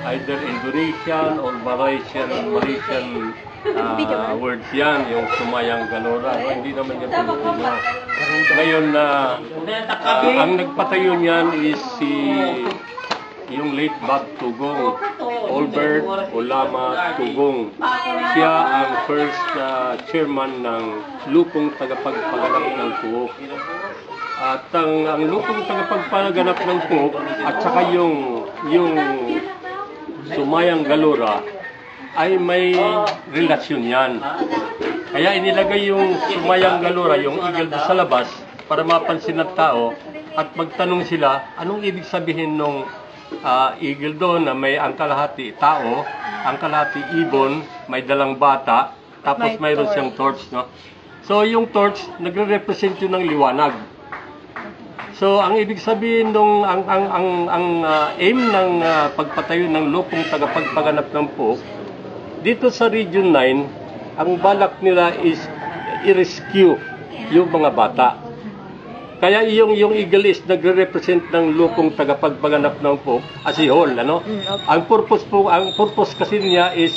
Either Indonesian or Malaysian words yan, yung Sumayang Galora. Hindi naman yan Pilipino. Ngayon, ang nagpatayo niyan is yung late Bob Tugong, Albert Olama Tugong. Siya ang first chairman ng Lupong Tagapagpaganap ng Puok. At ang Lupong Tagapagpaganap ng Puok at saka yung Sumayang Galora ay may relasyon yan. Kaya inilagay yung Sumayang Galora, yung eagle sa labas para mapansin ng tao at magtanong sila anong ibig sabihin ng eagle doon na may ang kalahati tao, ang kalahati ibon, may dalang bata, tapos mayroon siyang torch, no? So yung torch nagre-represent yun ng liwanag. So ang ibig sabihin nung ang aim ng pagpatayo ng Lupong Tagapagpaganap ng Puok dito sa Region 9, ang balak nila is i-rescue yung mga bata. Kaya yung eagle is nagre-represent ng Lupong Tagapagpaganap ng Puok as a whole, ano? Ang purpose kasi niya is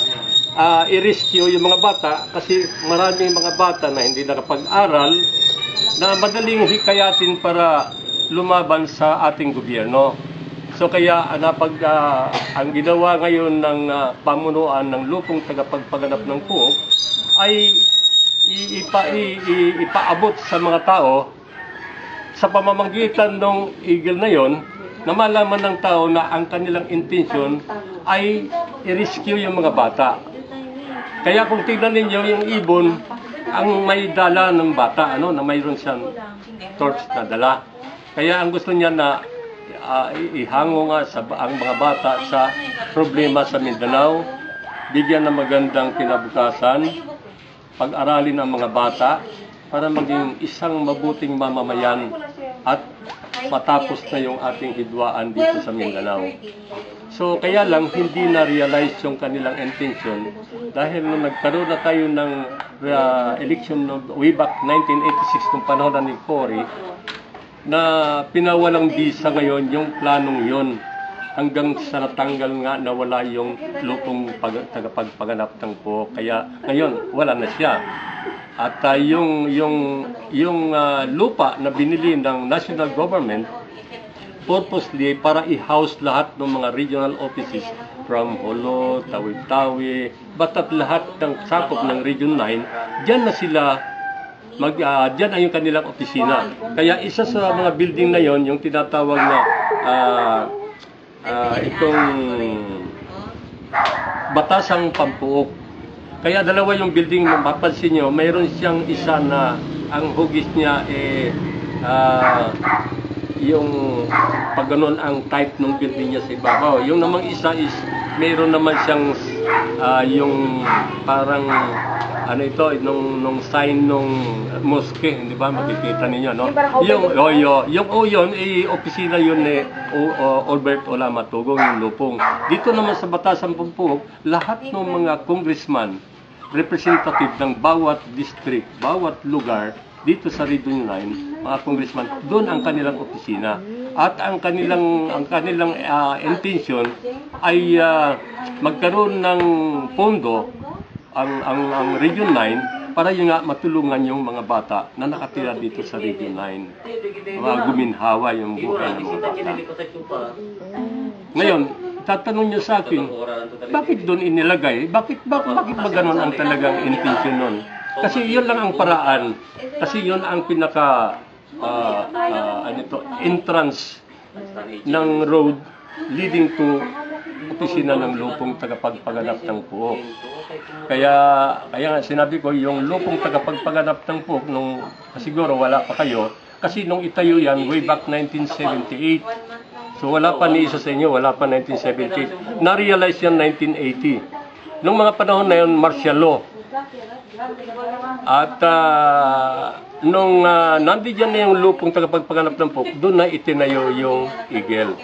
i-rescue yung mga bata kasi maraming mga bata na hindi nakapag-aral na madaling hikayatin para lumaban sa ating gobyerno. So kaya ang ginawa ngayon ng pamunuan ng Lupong Tagapagpaganap ng Puok ay ipaabot sa mga tao sa pamamagitan ng eagle na yon na malaman ng tao na ang kanilang intention ay i-rescue yung mga bata. Kaya kung tignan ninyo yung ibon, ang may dala ng bata, na mayroon siyang torch na dala. Kaya ang gusto niya na ihango nga ang mga bata sa problema sa Mindanao, bigyan ng magandang kinabukasan, pag-aralin ang mga bata para maging isang mabuting mamamayan at matapos na yung ating hidwaan dito sa Mindanao. So kaya lang hindi na-realize yung kanilang intention dahil nung nagkaroon na tayo ng election way back 1986 nung panahon ni Cory, na pinawalang bisa ngayon yung planong yon hanggang sa natanggal nga na wala yung Lupong Tagapagpaganap ng Puok. Kaya ngayon wala na siya. At yung lupa na binili ng national government purposely para i-house lahat ng mga regional offices from Holo, Tawi-Tawi, batat lahat ng sakop ng Region 9, diyan na sila diyan ay yung kanilang opisina. Kaya isa sa mga building na yon yung tinatawag na itong Batasang Pampuok. Kaya dalawa yung building, mapapansin nyo, mayroon siyang isa na ang hugis niya yung pag ganun ang type ng building niya sa ibabaw. Yung namang isa is mayroon naman siyang yung parang nung sign nung mosque, hindi ba makikita ninyo, no? Yung opisina yun ni Albert Olama Tugong, yung Lupong. Dito naman sa Batasang Pampuok, lahat ng mga congressman, representative ng bawat district, bawat lugar dito sa Region 9, mga congressman, doon ang kanilang opisina. At ang kanilang intention ay magkaroon ng pondo ang Region 9 para yung matulungan yung mga bata na nakatira dito sa Region 9. Guminhawa yung buhay ng mga bata. Ngayon, tatanong niyo sa akin, bakit doon inilagay? Bakit ba ganun ang talagang intention nun? Kasi yun lang ang paraan. Kasi yun ang pinaka entrance ng road leading to opisina ng lupong tagapagpaganap ng puok. Kaya nga sinabi ko, yung lupong tagapagpaganap ng puok, nung siguro wala pa kayo, kasi nung itayo yan, way back 1978. So wala pa ni isa sa inyo, wala pa 1978. Na-realize yan 1980. Nung mga panahon na yun, martial law. At nung nandiyan na yung lupong tagapagpaganap ng puok, doon na itinayo yung Eagle.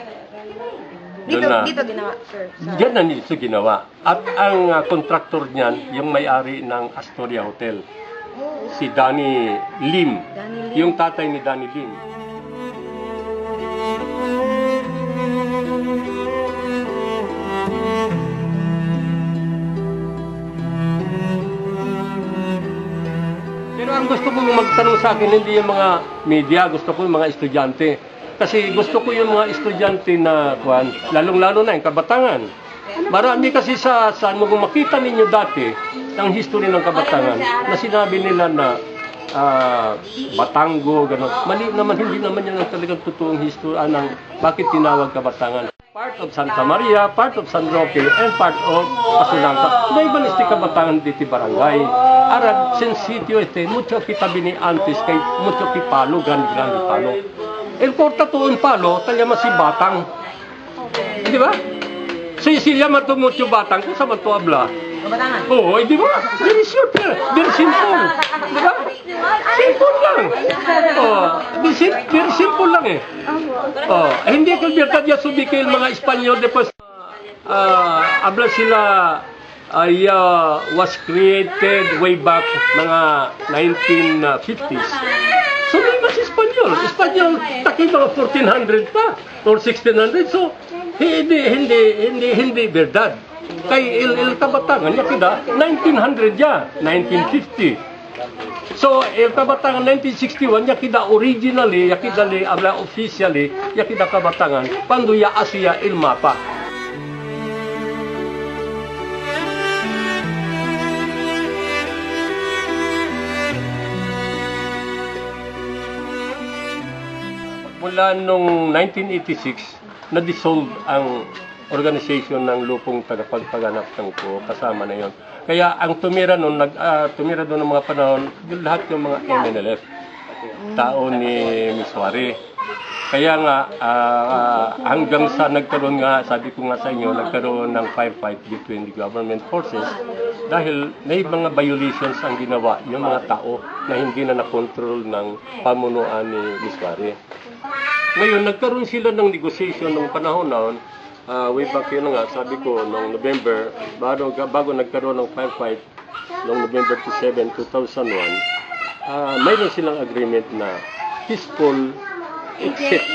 Dito ginawa, sir. Diyan na nito ginawa. At ang contractor niyan, yung may-ari ng Astoria Hotel, si Danny Lim. Yung tatay ni Danny Lim. Pero ang gusto ko magtanong sa akin, hindi yung mga media, gusto ko yung mga estudyante. Kasi gusto ko yung mga estudyante na, lalong-lalo na yung kabatangan. Marami kasi sa kung makita ninyo dati, ang history ng kabatangan, na sinabi nila na Batango, gano'n. Mali naman, hindi naman yan ang talagang totoong history ng bakit tinawag kabatangan. Part of Santa Maria, part of San Roque, and part of Pasulanta. No iban este kabatangan diti barangay. Arad, sen sitio mucho kitabini antes kay mucho kipalo, grande palo. El porta to un palo, talya si batang. Di ba? Sicilia matumucho batang, kung sa to abla. Kabatangan. Oo, di ba? Very short lang. Very simple. Di ba? Simple lang. Oh, very simple lang eh. Oh, hindi ko birtad ya subikil mga Espanyol depois abla sila was created way back mga 1950s. So may mas Espanyol takip mga 1400 pa or 1600. So hindi verdad. Kay el Kabatangan yakida 1900 ya, 1950. So, el Kabatangan 1961, yakida originally, yakida li, abla officially, yakida Kabatangan, pando ya Asia il mapa. Mula nung 1986, na-dissolve ang organization ng lupong tagapagpaganap ng puok, kasama na yon. Kaya ang tumira noon, tumira doon ng mga panahon, lahat yung mga MNLF, tao ni Miswari. Kaya nga, hanggang sa nagkaroon nga, sabi ko nga sa inyo, nagkaroon ng firefight between the government forces dahil may mga violations ang ginawa yung mga tao na hindi na nakontrol ng pamunuan ni Miswari. Ngayon, nagkaroon sila ng negotiation ng panahon noon. Way back yun nga, sabi ko, noong November, bago nagkaroon ng firefight, noong November 7, 2001, mayroon silang agreement na peaceful exit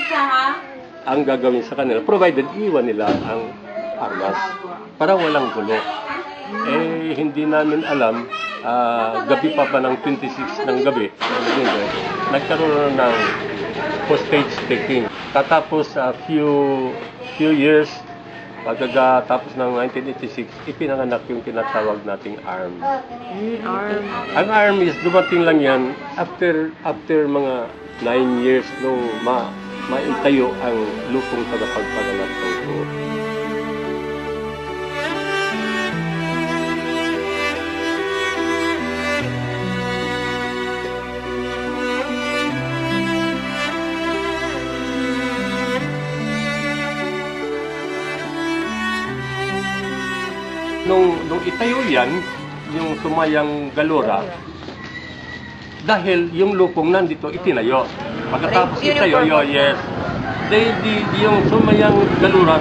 ang gagawin sa kanila, provided iwan nila ang armas para walang gulo. Eh, hindi namin alam, gabi pa ng 26 ng gabi, nagkaroon ng hostage taking. Katapos few years, pagkatapos ng 1986, ipinanganak yung tinatawag nating ARM. Ang ARM is dumating lang yan after mga 9 years nung maitayo ang lupong tagapagpaganap ng puok. Nung itayo yan, yung sumayang galura, dahil yung lupong nandito itinayo. Pagkatapos itayo, yes. Yung sumayang galura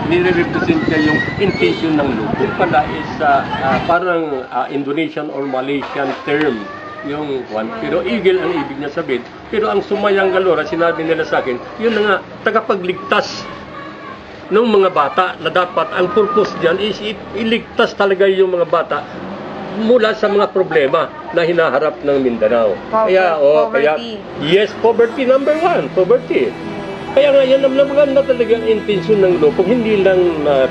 nire-represent niya yung intention ng lupong. Pala is parang Indonesian or Malaysian term yung one. Pero eagle ang ibig niya sabihin. Pero ang sumayang galura, sinabi nila sa akin, yun na nga, tagapagligtas ng mga bata na dapat ang purpose diyan is iligtas talaga yung mga bata mula sa mga problema na hinaharap ng Mindanao. Poverty. Yes, poverty number 1, poverty. Kaya nga yan ang talagang intensyon ng lupong, hindi lang na